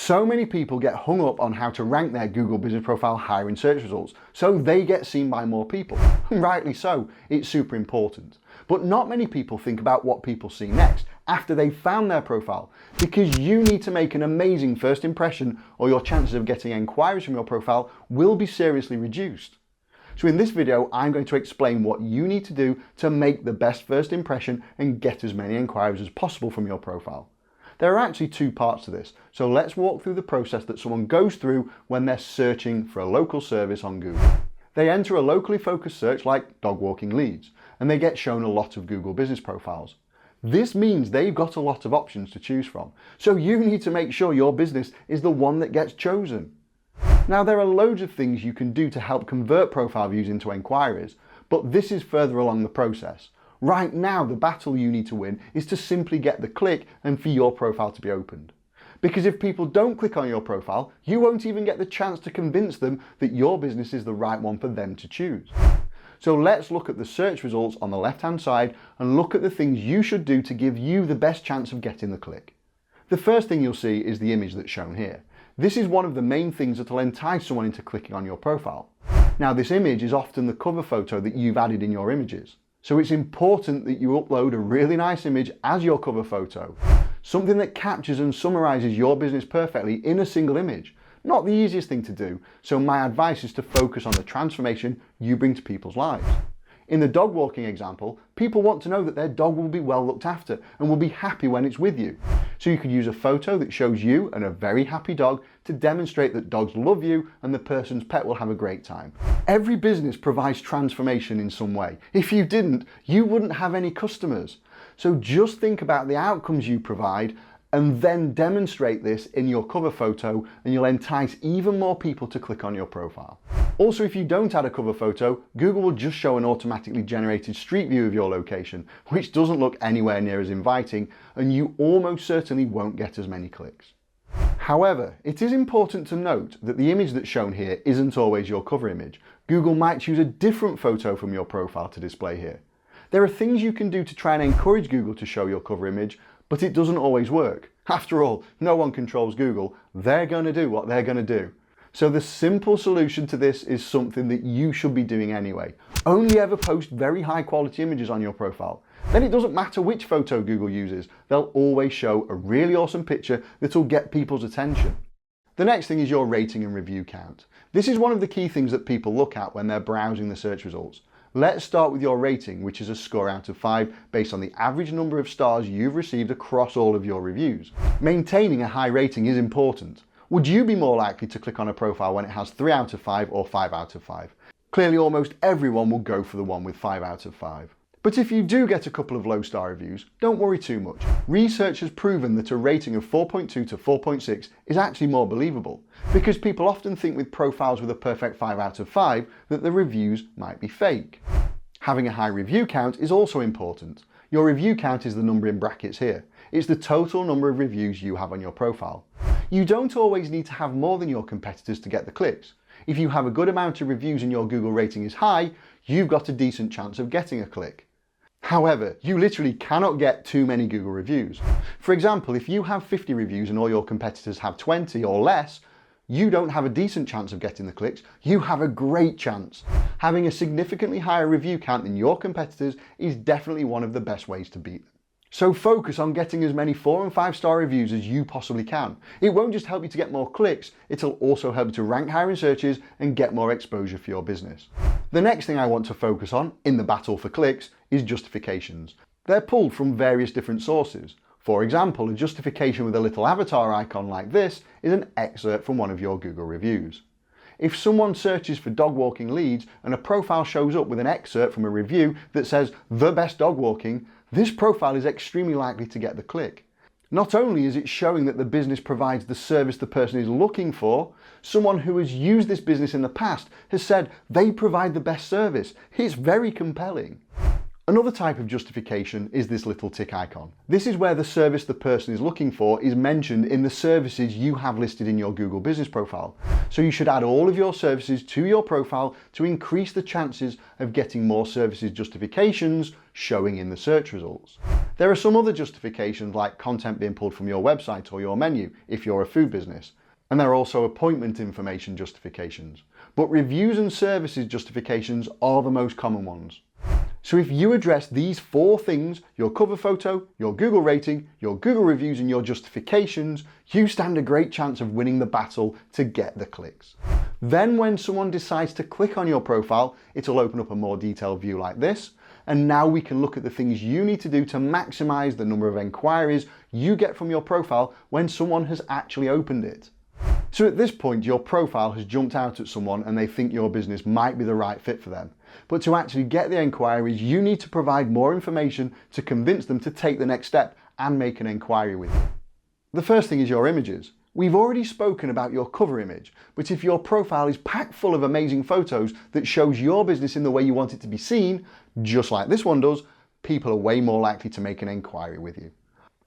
So many people get hung up on how to rank their Google Business Profile higher in search results, so they get seen by more people. Rightly so, it's super important. But not many people think about what people see next after they've found their profile, because you need to make an amazing first impression or your chances of getting inquiries from your profile will be seriously reduced. So in this video, I'm going to explain what you need to do to make the best first impression and get as many inquiries as possible from your profile. There are actually two parts to this, so let's walk through the process that someone goes through when they're searching for a local service on Google. They enter a locally focused search like dog walking leads, and they get shown a lot of Google business profiles. This means they've got a lot of options to choose from, so you need to make sure your business is the one that gets chosen. Now, there are loads of things you can do to help convert profile views into inquiries, but this is further along the process. Right now, the battle you need to win is to simply get the click and for your profile to be opened. Because if people don't click on your profile, you won't even get the chance to convince them that your business is the right one for them to choose. So let's look at the search results on the left-hand side and look at the things you should do to give you the best chance of getting the click. The first thing you'll see is the image that's shown here. This is one of the main things that will entice someone into clicking on your profile. Now, this image is often the cover photo that you've added in your images. So it's important that you upload a really nice image as your cover photo, something that captures and summarizes your business perfectly in a single image. Not the easiest thing to do, so my advice is to focus on the transformation you bring to people's lives. In the dog walking example, people want to know that their dog will be well looked after and will be happy when it's with you. So you could use a photo that shows you and a very happy dog to demonstrate that dogs love you and the person's pet will have a great time. Every business provides transformation in some way. If you didn't, you wouldn't have any customers. So just think about the outcomes you provide and then demonstrate this in your cover photo, and you'll entice even more people to click on your profile. Also, if you don't add a cover photo, Google will just show an automatically generated street view of your location, which doesn't look anywhere near as inviting, and you almost certainly won't get as many clicks. However, it is important to note that the image that's shown here isn't always your cover image. Google might choose a different photo from your profile to display here. There are things you can do to try and encourage Google to show your cover image, but it doesn't always work. After all, no one controls Google. They're going to do what they're going to do. So the simple solution to this is something that you should be doing anyway. Only ever post very high quality images on your profile. Then it doesn't matter which photo Google uses. They'll always show a really awesome picture that'll get people's attention. The next thing is your rating and review count. This is one of the key things that people look at when they're browsing the search results. Let's start with your rating, which is a score out of 5 based on the average number of stars you've received across all of your reviews. Maintaining a high rating is important. Would you be more likely to click on a profile when it has 3 out of 5 or 5 out of 5? Clearly, almost everyone will go for the one with 5 out of 5. But if you do get a couple of low star reviews, don't worry too much. Research has proven that a rating of 4.2 to 4.6 is actually more believable, because people often think with profiles with a perfect 5 out of 5 that the reviews might be fake. Having a high review count is also important. Your review count is the number in brackets here. It's the total number of reviews you have on your profile. You don't always need to have more than your competitors to get the clicks. If you have a good amount of reviews and your Google rating is high, you've got a decent chance of getting a click. However, you literally cannot get too many Google reviews. For example, if you have 50 reviews and all your competitors have 20 or less, you don't have a decent chance of getting the clicks, you have a great chance. Having a significantly higher review count than your competitors is definitely one of the best ways to beat them. So focus on getting as many 4 and 5 star reviews as you possibly can. It won't just help you to get more clicks, it'll also help you to rank higher in searches and get more exposure for your business. The next thing I want to focus on in the battle for clicks is justifications. They're pulled from various different sources. For example, a justification with a little avatar icon like this is an excerpt from one of your Google reviews. If someone searches for dog walking leads and a profile shows up with an excerpt from a review that says "the best dog walking," this profile is extremely likely to get the click. Not only is it showing that the business provides the service the person is looking for, someone who has used this business in the past has said they provide the best service. It's very compelling. Another type of justification is this little tick icon. This is where the service the person is looking for is mentioned in the services you have listed in your Google business profile. So you should add all of your services to your profile to increase the chances of getting more services justifications showing in the search results. There are some other justifications like content being pulled from your website or your menu if you're a food business. And there are also appointment information justifications. But reviews and services justifications are the most common ones. So if you address these 4 things, your cover photo, your Google rating, your Google reviews and your justifications, you stand a great chance of winning the battle to get the clicks. Then when someone decides to click on your profile, it'll open up a more detailed view like this. And now we can look at the things you need to do to maximize the number of enquiries you get from your profile when someone has actually opened it. So at this point, your profile has jumped out at someone and they think your business might be the right fit for them. But to actually get the enquiries, you need to provide more information to convince them to take the next step and make an enquiry with you. The first thing is your images. We've already spoken about your cover image, but if your profile is packed full of amazing photos that shows your business in the way you want it to be seen, just like this one does, people are way more likely to make an enquiry with you.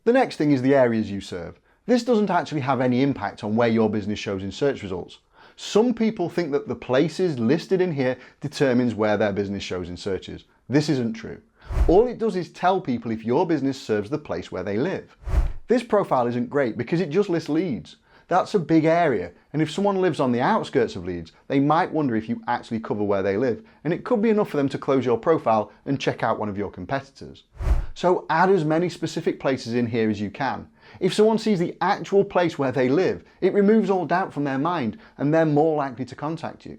The next thing is the areas you serve. This doesn't actually have any impact on where your business shows in search results. Some people think that the places listed in here determines where their business shows in searches. This isn't true. All it does is tell people if your business serves the place where they live. This profile isn't great because it just lists Leeds. That's a big area, and if someone lives on the outskirts of Leeds, they might wonder if you actually cover where they live, and it could be enough for them to close your profile and check out one of your competitors. So add as many specific places in here as you can. If someone sees the actual place where they live, it removes all doubt from their mind and they're more likely to contact you.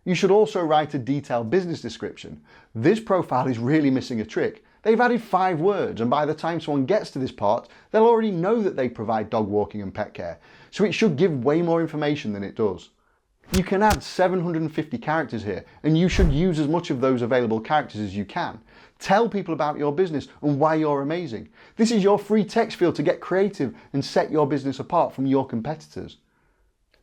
You should also write a detailed business description. This profile is really missing a trick. They've added 5 words, and by the time someone gets to this part, they'll already know that they provide dog walking and pet care, so it should give way more information than it does. You can add 750 characters here, and you should use as much of those available characters as you can. Tell people about your business and why you're amazing. This is your free text field to get creative and set your business apart from your competitors.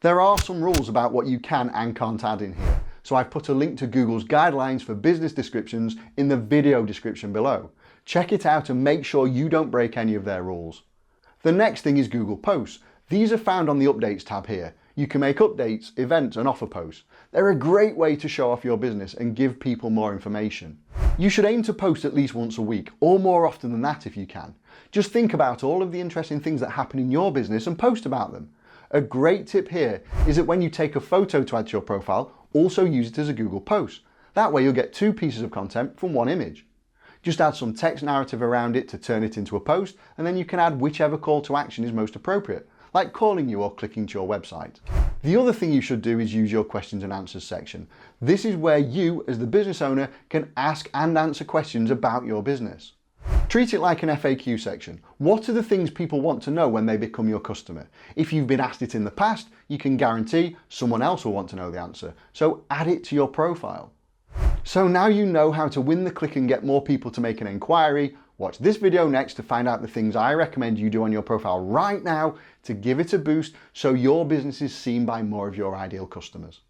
There are some rules about what you can and can't add in here, so I've put a link to Google's guidelines for business descriptions in the video description below. Check it out and make sure you don't break any of their rules. The next thing is Google Posts. These are found on the Updates tab here. You can make updates, events and offer posts. They're a great way to show off your business and give people more information. You should aim to post at least once a week, or more often than that if you can. Just think about all of the interesting things that happen in your business and post about them. A great tip here is that when you take a photo to add to your profile, also use it as a Google post. That way you'll get 2 pieces of content from one image. Just add some text narrative around it to turn it into a post, and then you can add whichever call to action is most appropriate, like calling you or clicking to your website. The other thing you should do is use your questions and answers section. This is where you, as the business owner, can ask and answer questions about your business. Treat it like an FAQ section. What are the things people want to know when they become your customer? If you've been asked it in the past, you can guarantee someone else will want to know the answer. So add it to your profile. So now you know how to win the click and get more people to make an inquiry. Watch this video next to find out the things I recommend you do on your profile right now to give it a boost so your business is seen by more of your ideal customers.